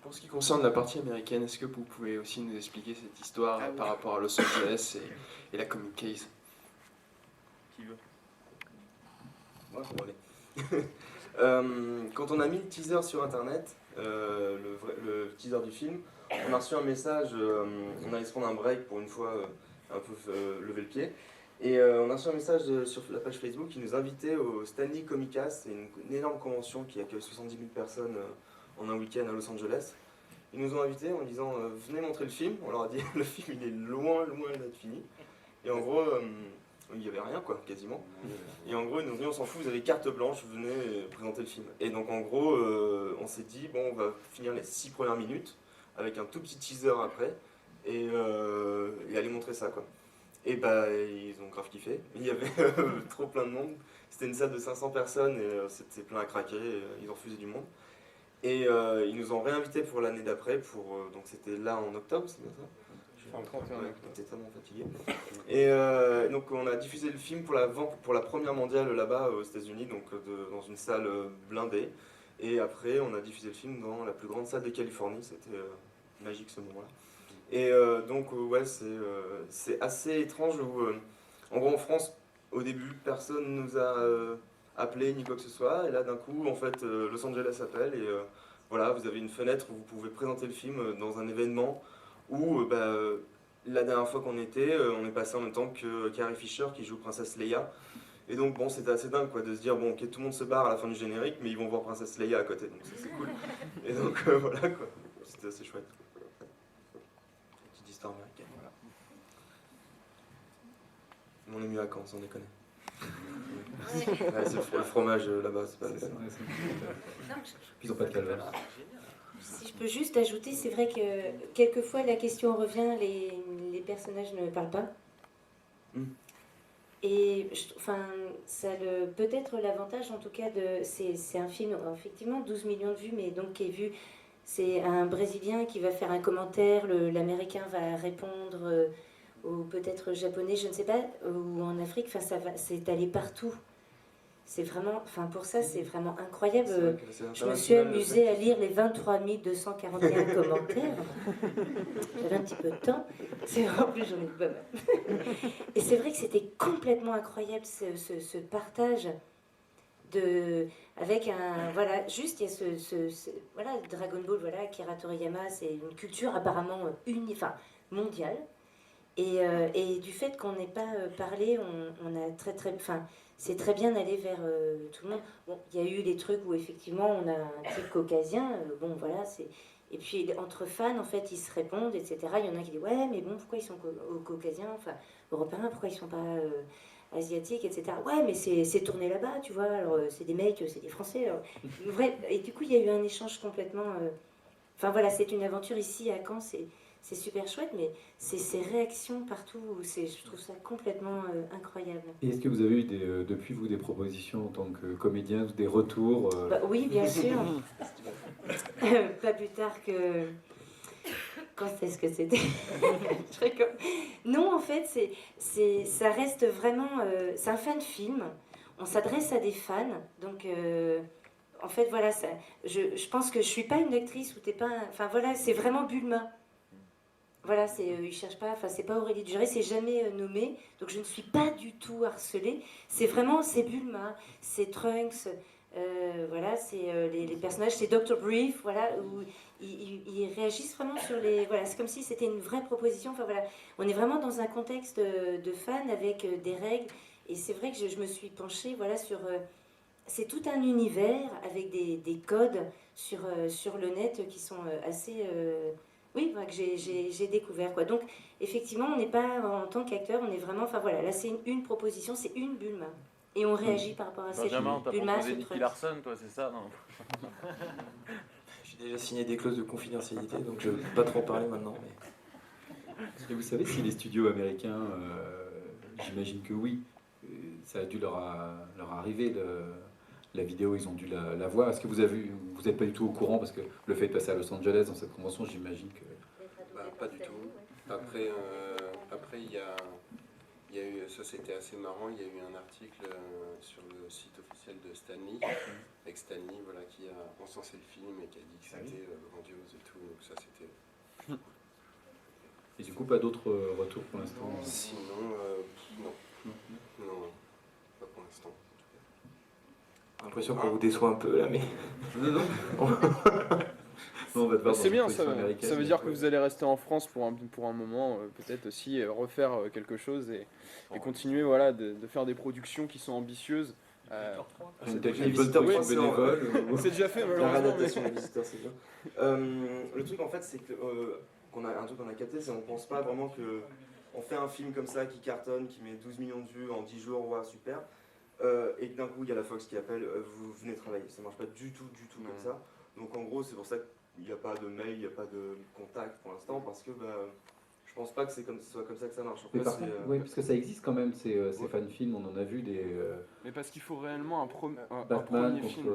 Pour ce qui concerne la partie américaine, est-ce que vous pouvez aussi nous expliquer cette histoire par rapport à Los Angeles et la Comic Case? Qui veut? Moi, pour aller. Quand on a mis le teaser sur internet, le teaser du film, on a reçu un message, on allait se prendre un break pour une fois, un peu lever le pied, et on a reçu un message sur la page Facebook qui nous invitait au Stanley Comic Cast, c'est une énorme convention qui accueille 70 000 personnes en un week-end à Los Angeles. Ils nous ont invités en disant venez montrer le film. On leur a dit le film il est loin d'être fini. Et en gros, il n'y avait rien quoi, quasiment. Et en gros, ils nous ont dit on s'en fout, vous avez carte blanche, venez présenter le film. Et donc en gros, on s'est dit bon, on va finir les 6 premières minutes avec un tout petit teaser après et aller montrer ça quoi. Et bah ils ont grave kiffé. Il y avait trop plein de monde. C'était une salle de 500 personnes et c'était plein à craquer. Ils ont refusé du monde. Et ils nous ont réinvités pour l'année d'après, donc c'était là en octobre, c'est bien ça? J'étais tellement fatigué. Et donc on a diffusé le film pour la première mondiale là-bas aux États-Unis, donc dans une salle blindée. Et après on a diffusé le film dans la plus grande salle de Californie, c'était magique ce moment-là. Et donc ouais, c'est assez étrange où, en gros en France, au début, personne nous a appelé ni quoi que ce soit, et là d'un coup en fait Los Angeles appelle et voilà, vous avez une fenêtre où vous pouvez présenter le film dans un événement où la dernière fois qu'on était, on est passé en même temps que Carrie Fisher qui joue Princesse Leia, et donc bon, c'était assez dingue quoi de se dire bon, ok, tout le monde se barre à la fin du générique mais ils vont voir Princesse Leia à côté, donc c'est cool. Et donc voilà quoi, c'était assez chouette. Petite histoire américaine, voilà. On est mieux à Caen, sans déconner. Ouais, c'est le fromage là-bas, c'est pas... Ils ont pas de calvaire. Si je peux juste ajouter, c'est vrai que quelquefois la question revient, les personnages ne parlent pas. Et peut-être l'avantage en tout cas, c'est un film, effectivement 12 millions de vues, mais donc qui est vu, c'est un Brésilien qui va faire un commentaire, l'Américain va répondre, ou peut-être japonais, je ne sais pas, ou en Afrique, c'est allé partout. C'est vraiment, pour ça, c'est vraiment incroyable. Je me suis amusée à lire les 23 241 commentaires. J'avais un petit peu de temps. En plus, j'en ai pas mal. Et c'est vrai que c'était complètement incroyable ce partage avec un, voilà, juste il y a voilà, Dragon Ball, voilà, Akira Toriyama, c'est une culture apparemment mondiale. Et du fait qu'on n'ait pas parlé, on a c'est très bien allé vers tout le monde. Bon, il y a eu des trucs où effectivement on a un type caucasien, bon voilà, et puis entre fans en fait ils se répondent, etc. Il y en a qui disent ouais mais bon pourquoi ils sont caucasiens, européens, pourquoi ils sont pas asiatiques, etc. Ouais mais c'est tourné là-bas, tu vois, alors c'est des mecs, c'est des Français. Alors, vrai, et du coup il y a eu un échange complètement... voilà, c'est une aventure ici à Caen, c'est super chouette, mais c'est ces réactions partout, je trouve ça complètement incroyable. Et est-ce que vous avez eu depuis vous des propositions en tant que comédien, des retours Oui, bien sûr. Pas plus tard que... Quand est-ce que c'était? Non, en fait, ça reste vraiment... c'est un fan film. On s'adresse à des fans, donc... en fait, voilà, je pense que je suis pas une actrice ou t'es pas... voilà, c'est vraiment Bulma. Voilà, ils cherchent pas, c'est pas Aurélie Duret, c'est jamais nommé, donc je ne suis pas du tout harcelée. C'est Bulma, c'est Trunks, voilà, c'est les personnages, c'est Dr. Brief, voilà, où ils réagissent vraiment sur les... Voilà, c'est comme si c'était une vraie proposition, voilà, on est vraiment dans un contexte de fans avec des règles, et c'est vrai que je me suis penchée, voilà, sur c'est tout un univers avec des codes sur le net qui sont assez... oui, que j'ai découvert, quoi. Donc, effectivement, on n'est pas, en tant qu'acteur, on est vraiment... Enfin, voilà, là, c'est une proposition, c'est une Bulma. Et on réagit par rapport à cette Benjamin, t'as Bulma, proposé ce Nicky truc. Larson, toi, c'est ça, non? J'ai déjà signé des clauses de confidentialité, donc je ne peux pas trop en parler maintenant. Mais... Et vous savez si les studios américains, j'imagine que oui, ça a dû leur arriver, la vidéo, ils ont dû la voir. Est-ce que vous n'êtes pas du tout au courant, parce que le fait de passer à Los Angeles dans cette convention, j'imagine que... Pas du tout. Après, il y a eu, ça c'était assez marrant, il y a eu un article sur le site officiel de Stanley, avec Stanley, voilà, qui a encensé le film et qui a dit que c'était grandiose et tout, donc ça c'était... Et du coup, pas d'autres retours pour l'instant? Sinon, non, pas pour l'instant. J'ai l'impression qu'on vous déçoit un peu là, mais... Non. On va te voir C'est dans bien, une ça position veut dire que vous allez rester en France pour un moment, peut-être aussi refaire quelque chose et continuer voilà, de faire des productions qui sont ambitieuses. C'est déjà fait, malheureusement. La réadaptation des visiteurs, c'est bien. Le truc en fait, c'est que un truc qu'on a capté, c'est qu'on pense pas vraiment que on fait un film comme ça qui cartonne, qui met 12 millions de vues en 10 jours, ouais, super. Et que d'un coup, il y a la Fox qui appelle, vous venez travailler. Ça marche pas du tout comme ça. Donc en gros, c'est pour ça qu'il n'y a pas de mail, il n'y a pas de contact pour l'instant, parce que je pense pas que ce soit comme ça que ça marche. Mais par contre, oui, parce que ça existe quand même, ces fan-films, on en a vu des... Mais parce qu'il faut réellement un Batman premier film.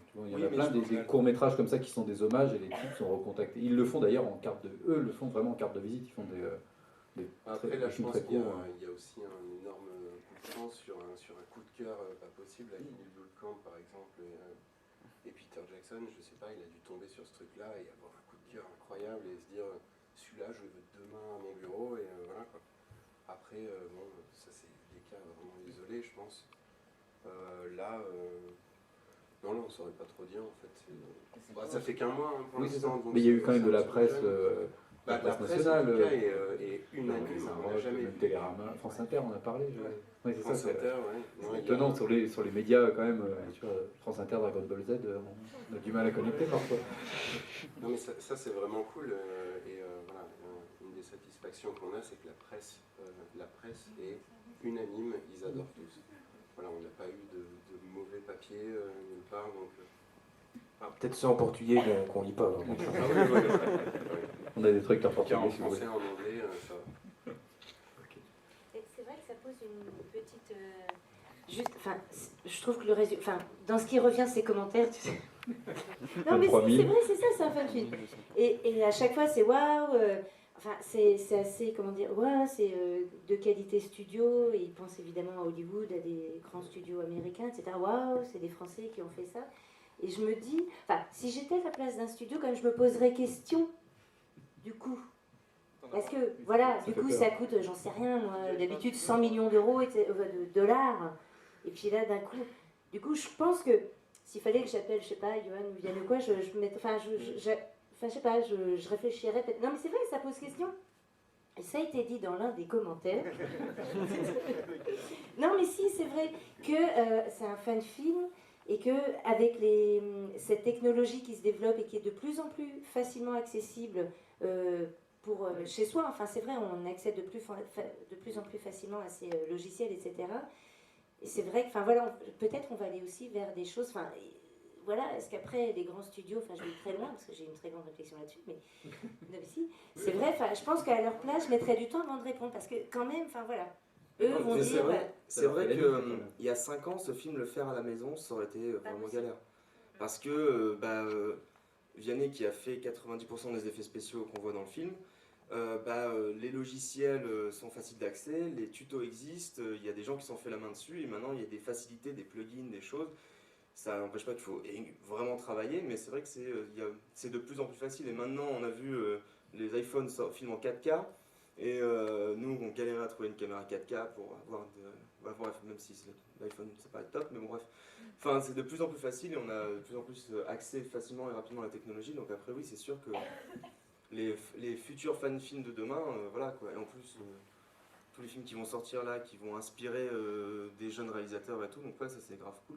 Tu vois, il y en a plein des courts-métrages comme ça qui sont des hommages et les types sont recontactés. Ils le font d'ailleurs en carte de... Eux le font vraiment en carte de visite, ils font des Après, là, je films pense très qu'il courts. y a aussi un énorme coup de chance sur un coup de cœur pas possible avec Neil Blomkamp, par exemple, et Peter Jackson. Je sais pas, il a dû tomber sur ce truc-là et avoir un coup de cœur incroyable et se dire celui-là, je le veux demain à mon bureau, et voilà quoi. Après, bon, ça c'est des cas vraiment isolés, je pense. Là, non, on saurait pas trop dire en fait. Ça fait qu'un mois hein, pour Oui, c'est ça. l'instant. Mais il y a eu quand même de la presse, la presse nationale. en tout cas est unanime, on n'a jamais vu. Télérama, France Inter, on a parlé. Oui, c'est ça. France Inter, ouais. C'est étonnant sur les médias quand même. Tu vois, France Inter, Dragon Ball Z, on a du mal à connecter parfois. Non mais ça c'est vraiment cool et voilà, une des satisfactions qu'on a, c'est que la presse est unanime, ils adorent tous. Voilà, on n'a pas eu de mauvais papier nulle part, donc... Peut-être ceux en portugais qu'on lit pas. On a des trucs en portugais. En français, en anglais, ça va. C'est vrai que ça pose une petite... je trouve que le résultat... dans ce qui revient, ces commentaires, tu sais... Non mais c'est vrai, c'est ça, c'est un fan film. Et à chaque fois, c'est waouh... c'est assez, comment dire, waouh, c'est de qualité studio. Et ils pensent évidemment à Hollywood, à des grands studios américains, etc. Waouh, c'est des Français qui ont fait ça. Et je me dis... si j'étais à la place d'un studio, quand même, je me poserais question, du coup... Parce que, voilà, du coup, ça coûte, j'en sais rien, moi, d'habitude 100 millions d'euros, de dollars. Et puis là, d'un coup, du coup, je pense que s'il fallait que j'appelle, je sais pas, Johan ou Yann ou quoi, je sais pas, je réfléchirais peut-être. Non, mais c'est vrai que ça pose question. Et ça a été dit dans l'un des commentaires. Non, mais si, c'est vrai que c'est un fan film et que avec cette technologie qui se développe et qui est de plus en plus facilement accessible pour chez soi, enfin c'est vrai, on accède de plus en plus facilement à ces logiciels, etc. Et c'est vrai que, voilà, peut-être on va aller aussi vers des choses, voilà, est-ce qu'après les grands studios, je vais très loin parce que j'ai une très grande réflexion là-dessus, mais si, c'est vrai, je pense qu'à leur place, je mettrais du temps avant de répondre parce que quand même, voilà, eux vont dire... C'est vrai qu'il y a 5 ans, ce film, le faire à la maison, ça aurait été vraiment galère. Parce que Vianney, qui a fait 90% des effets spéciaux qu'on voit dans le film, les logiciels sont faciles d'accès, les tutos existent, il y a des gens qui s'en fait la main dessus, et maintenant il y a des facilités, des plugins, des choses. Ça n'empêche pas qu'il faut vraiment travailler, mais c'est vrai que c'est de plus en plus facile. Et maintenant, on a vu les iPhones filment en 4K, et nous, on galérait à trouver une caméra 4K pour avoir bref, même si l'iPhone, c'est pas top, mais bon, bref. C'est de plus en plus facile, et on a de plus en plus accès facilement et rapidement à la technologie. Donc après, oui, c'est sûr que les futurs fan-films de demain, voilà quoi. Et en plus, tous les films qui vont sortir là, qui vont inspirer des jeunes réalisateurs et tout, donc ouais, ça c'est grave cool.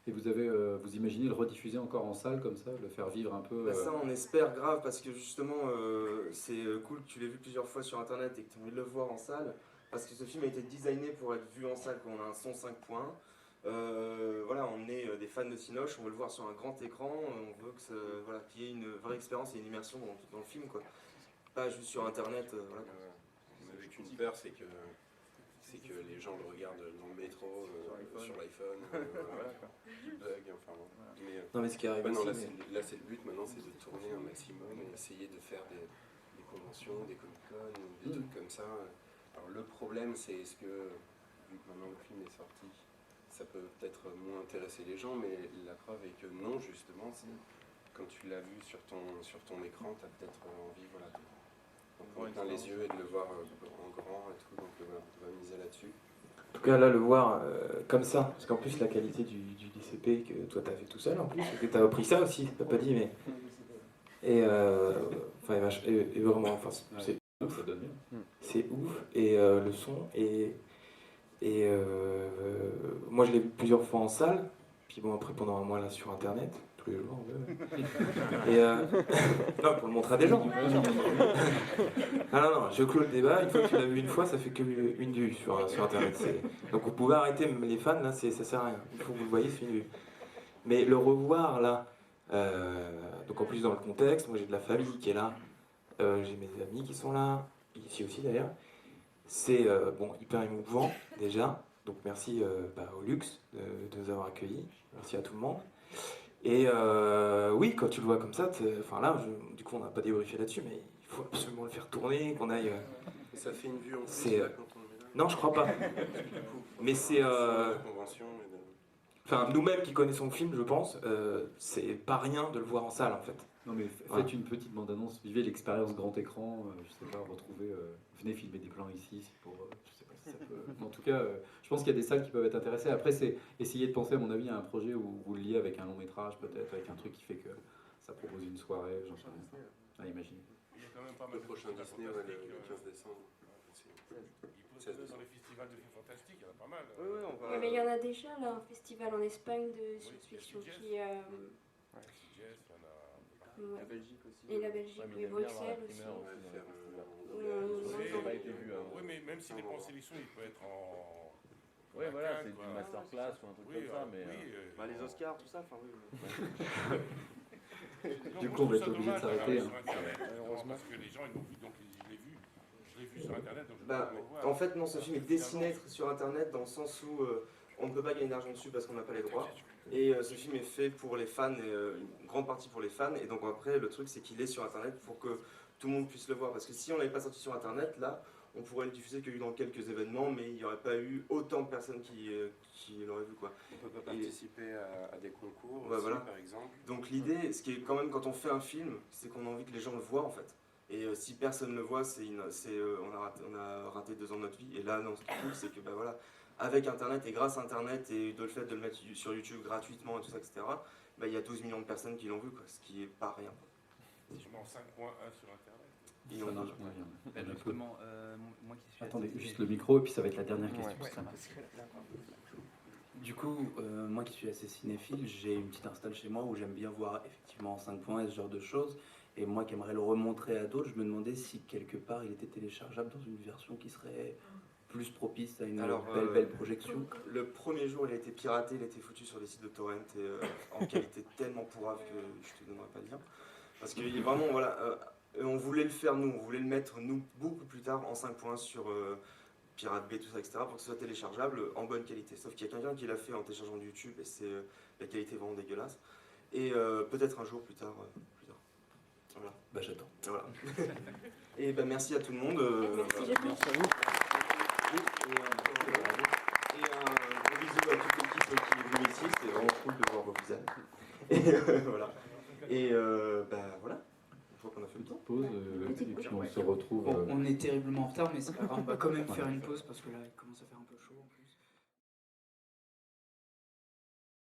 Et vous imaginez le rediffuser encore en salle comme ça, le faire vivre un peu Ça, on espère grave, parce que justement, c'est cool que tu l'aies vu plusieurs fois sur internet et que tu as envie de le voir en salle, parce que ce film a été designé pour être vu en salle quand on a un son 5.1. Voilà, on est des fans de Cinoche, on veut le voir sur un grand écran, on veut que qu'il y ait une vraie expérience et une immersion dans le film, quoi. Pas juste sur internet. Voilà. On avait qu'une peur, c'est que les gens le regardent dans le métro, sur l'iPhone, qui bug, enfin bon. Non, mais ce qui arrive aussi, là, c'est le but maintenant, c'est de tourner un maximum et essayer de faire des conventions, des Comic-Con, des trucs comme ça. Alors le problème, c'est est-ce que, vu que maintenant le film est sorti, ça peut peut-être moins intéresser les gens, mais la preuve est que non, justement, c'est quand tu l'as vu sur ton écran, tu as peut-être envie, voilà, d'ouvrir les yeux et de le voir en grand et tout, donc on va miser là-dessus. En tout cas, là, le voir comme ça, parce qu'en plus, la qualité du DCP que toi, tu as fait tout seul, en plus, et que tu as appris ça aussi, t'as pas dit, mais... Et vraiment, enfin, c'est ouf. C'est ouf, et le son, et moi, je l'ai vu plusieurs fois en salle, puis bon, après, pendant un mois, là, sur Internet, tous les jours, et non, pour le montrer à des gens. Non, je clôt le débat. Une fois que tu l'as vu une fois, ça fait que une vue sur Internet. Donc vous pouvez arrêter, même les fans, là, ça sert à rien. Il faut que vous le voyez, c'est une vue. Mais le revoir, là, donc en plus dans le contexte, moi j'ai de la famille qui est là, j'ai mes amis qui sont là, ici aussi d'ailleurs. C'est hyper émouvant déjà. Donc merci au Luxe de nous avoir accueillis. Merci à tout le monde. Et oui, quand tu le vois comme ça, du coup on n'a pas débriefé là-dessus, mais il faut absolument le faire tourner, qu'on aille... Et ça fait une vue en plus là, quand on le met là. Non, je crois pas. Mais c'est... Enfin, nous-mêmes qui connaissons le film, je pense, c'est pas rien de le voir en salle en fait. Non mais faites une petite bande-annonce, vivez l'expérience grand écran, je sais pas, retrouvez, venez filmer des plans ici, pour, je sais pas si ça peut... En tout cas, je pense qu'il y a des salles qui peuvent être intéressées. Après, c'est essayer de penser, à mon avis, à un projet où vous le liez avec un long métrage, peut-être, avec un truc qui fait que ça propose une soirée, j'en sais rien, à imaginer. Le prochain Disney, le 15 décembre. Dans les festivals de films fantastiques, il y en a pas mal. Oui, mais il y en a déjà là, un festival en Espagne de science-fiction qui... La Belgique aussi. Et la Belgique, et Bruxelles aussi. Oui, mais même s'il n'est pas en sélection, il peut être en... Oui, voilà, c'est une masterclass ou un truc comme ça, mais... les Oscars, tout ça, enfin oui. Du coup, on va être obligé de s'arrêter. Parce que les gens, ils l'ont vu, donc je l'ai vu sur Internet, donc je peux le voir. En fait, non, ce film est destiné à être sur Internet dans le sens où on ne peut pas gagner d'argent dessus parce qu'on n'a pas les droits. Et ce film est fait pour les fans, une grande partie pour les fans. Et donc après, le truc, c'est qu'il est sur Internet pour que tout le monde puisse le voir. Parce que si on n'avait pas sorti sur Internet, là, on pourrait le diffuser que dans quelques événements, mais il n'y aurait pas eu autant de personnes qui l'auraient vu, quoi. On peut pas participer à des concours aussi, voilà. Par exemple. Donc l'idée, ce qui est quand même quand on fait un film, c'est qu'on a envie que les gens le voient en fait. Et si personne le voit, on a raté 2 ans de notre vie. Et là, non, ce qui est cool, c'est que voilà, avec Internet et grâce à Internet et le fait de le mettre sur YouTube gratuitement et tout ça, etc., il y a 12 millions de personnes qui l'ont vu, quoi, ce qui est pas rien. Je mets en 5.1 sur Internet. Ça marche bien. Justement, moi qui suis... Attendez, juste le micro et puis ça va être la dernière question. Du coup, moi qui suis assez cinéphile, j'ai une petite install chez moi où j'aime bien voir effectivement en 5 points et ce genre de choses. Et moi qui aimerais le remontrer à d'autres, je me demandais si quelque part il était téléchargeable dans une version qui serait plus propice à une belle projection. Le premier jour, il a été piraté, il a été foutu sur les sites de torrent et en qualité tellement pourrave que je te donnerai pas le lien. Parce que vraiment, voilà, on voulait le faire nous, on voulait le mettre nous beaucoup plus tard en 5 points sur Pirate Bay, tout ça, etc. pour que ce soit téléchargeable en bonne qualité. Sauf qu'il y a quelqu'un qui l'a fait en téléchargeant de YouTube et c'est la qualité est vraiment dégueulasse. Et peut-être un jour plus tard. Voilà. J'attends. Voilà. Et merci à tout le monde. Merci à vous. Et un gros bisou à toute l'équipe qui est venue ici. C'était vraiment cool de voir vos visages. Et voilà. Et voilà. Je crois qu'on a fait le temps. Pause et puis on se retrouve. On est terriblement en retard, mais c'est pas grave. On va quand même faire une pause parce que là, il commence à faire un peu chaud.